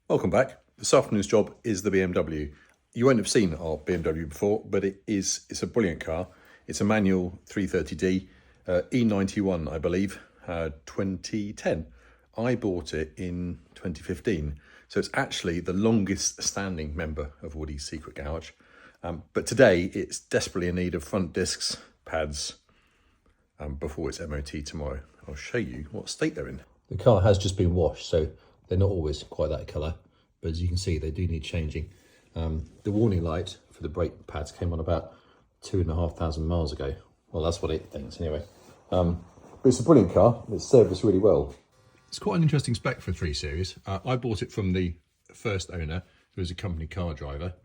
Welcome back. This afternoon's job is the BMW. You won't have seen our BMW before, but it's a brilliant car. It's a manual 330D, E91, I believe, 2010. I bought it in 2015. So it's actually the longest standing member of Woody's Secret Garage. But today it's desperately in need of front discs, pads, before its MOT tomorrow. I'll show you what state they're in. The car has just been washed, so they're not always quite that colour, but as you can see, they do need changing. The warning light for the brake pads came on about 2,500 miles ago. Well, that's what it thinks anyway. But it's a brilliant car. It's serviced really well. It's quite an interesting spec for a 3 Series. I bought it from the first owner, who was a company car driver.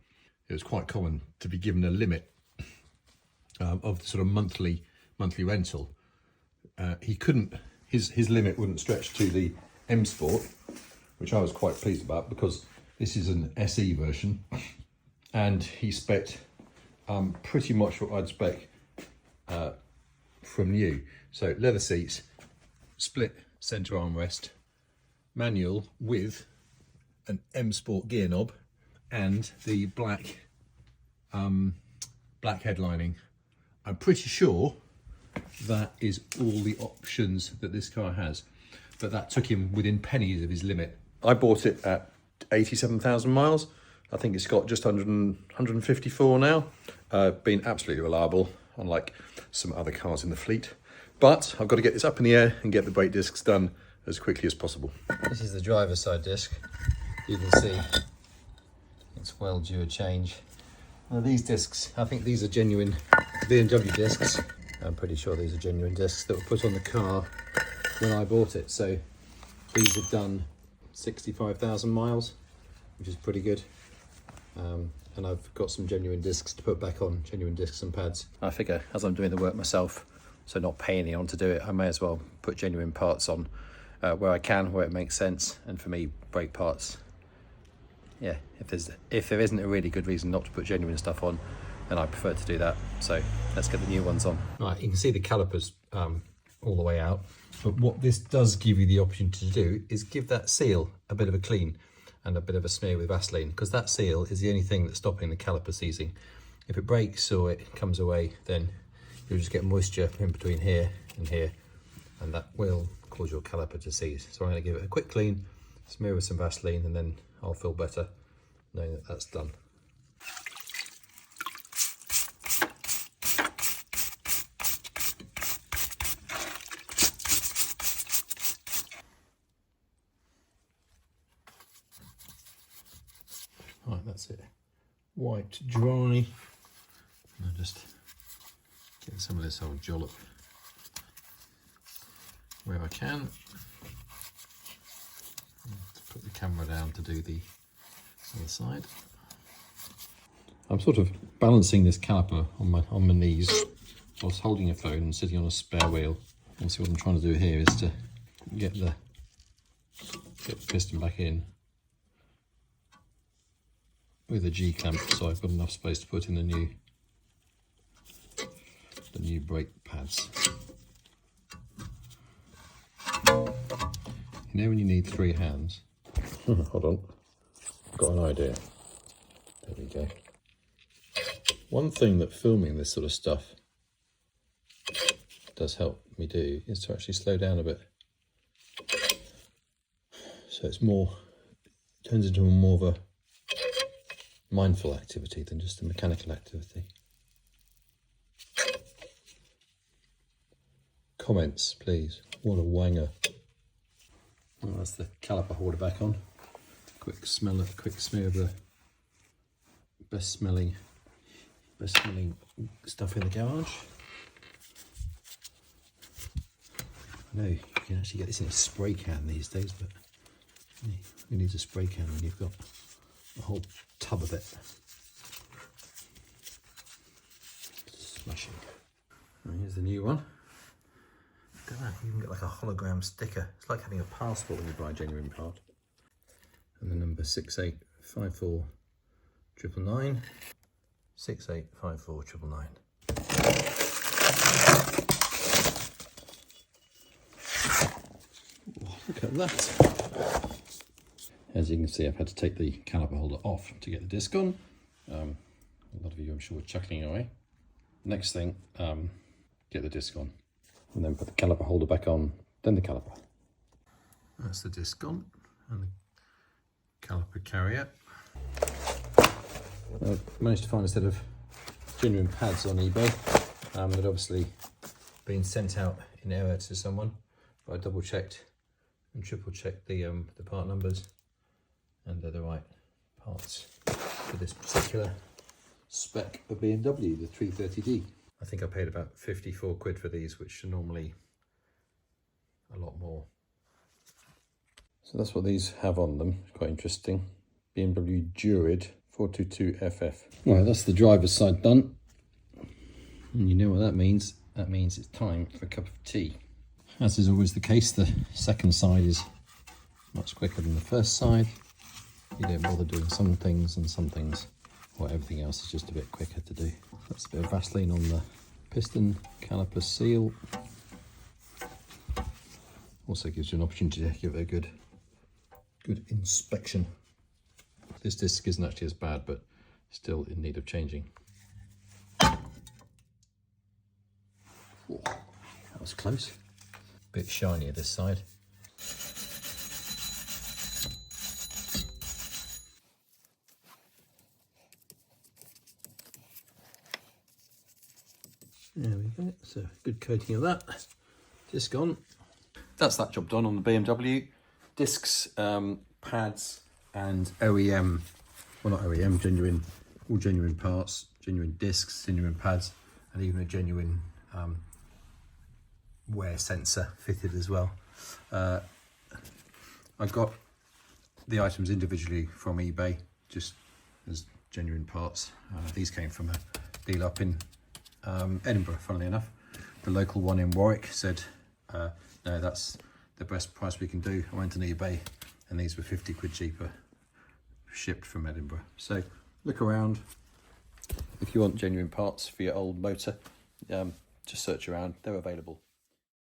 It was quite common to be given a limit of the sort of monthly rental. He couldn't. His limit wouldn't stretch to the M Sport, which I was quite pleased about because this is an SE version, and he spec'd pretty much what I'd spec from new. So leather seats, split centre armrest, manual with an M Sport gear knob, and the black headlining. I'm pretty sure that is all the options that this car has, but that took him within pennies of his limit. I bought it at 87,000 miles. I think it's got just 154 now. Been absolutely reliable, unlike some other cars in the fleet. But I've got to get this up in the air and get the brake discs done as quickly as possible. This is the driver's side disc. You can see it's well due a change. Now these discs, I think these are genuine BMW discs. I'm pretty sure these are genuine discs that were put on the car when I bought it. So these have done 65,000 miles, which is pretty good. And I've got some genuine discs to put back on, genuine discs and pads. I figure as I'm doing the work myself, so not paying anyone to do it, I may as well put genuine parts on where I can, where it makes sense. And for me, brake parts, yeah, if there isn't a really good reason not to put genuine stuff on, then I prefer to do that. So let's get the new ones on. Right, you can see the calipers all the way out, but what this does give you the option to do is give that seal a bit of a clean and a bit of a smear with Vaseline, because that seal is the only thing that's stopping the caliper seizing. If it breaks or it comes away, then you'll just get moisture in between here and here, and that will cause your caliper to seize. So I'm going to give it a quick clean, smear with some Vaseline, and then I'll feel better knowing that that's done. Right, that's it. Wiped dry. I'll just get some of this old jollop where I can. Put the camera down to do the other side. I'm sort of balancing this caliper on my knees whilst holding a phone and sitting on a spare wheel. And see what I'm trying to do here is to get the piston back in with a G-clamp, so I've got enough space to put in the new brake pads. You know when you need 3 hands? Hold on, I've got an idea. There we go. One thing that filming this sort of stuff does help me do is to actually slow down a bit. So it's turns into more of a mindful activity than just a mechanical activity. Comments, please. What a wanger. Well, that's the caliper holder back on. Quick smear of the best smelling stuff in the garage. I know you can actually get this in a spray can these days, but who needs a spray can when you've got a whole tub of it? Smashing. And here's the new one. Look at that, you can get like a hologram sticker. It's like having a passport when you buy a genuine part. And the number 6854999. 6854999. Oh, look at that. As you can see, I've had to take the caliper holder off to get the disc on. A lot of you, I'm sure, are chuckling away. Next thing, get the disc on, and then put the caliper holder back on, then the caliper. That's the disc on, and the caliper carrier. I managed to find a set of genuine pads on eBay that obviously been sent out in error to someone, but I double checked and triple checked the part numbers, and they're the right parts for this particular spec of BMW, the 330D. I think I paid about 54 quid for these, which are normally a lot more. So that's what these have on them. It's quite interesting. BMW Durid 422FF. Right, that's the driver's side done. And you know what that means. That means it's time for a cup of tea. As is always the case, the second side is much quicker than the first side. You don't bother doing some things, and some things, or everything else, is just a bit quicker to do. That's a bit of Vaseline on the piston caliper seal. Also gives you an opportunity to give it a good inspection. This disc isn't actually as bad, but still in need of changing. Whoa, that was close. Bit shinier this side. There we go, so good coating of that. Disc on. That's that job done on the BMW. Discs, pads, and OEM, well not OEM, all genuine parts, genuine discs, genuine pads, and even a genuine wear sensor fitted as well. I got the items individually from eBay, just as genuine parts. These came from a deal up in Edinburgh, funnily enough. The local one in Warwick said, no, that's the best price we can do. I went on eBay and these were 50 quid cheaper, shipped from Edinburgh. So look around. If you want genuine parts for your old motor, just search around, they're available.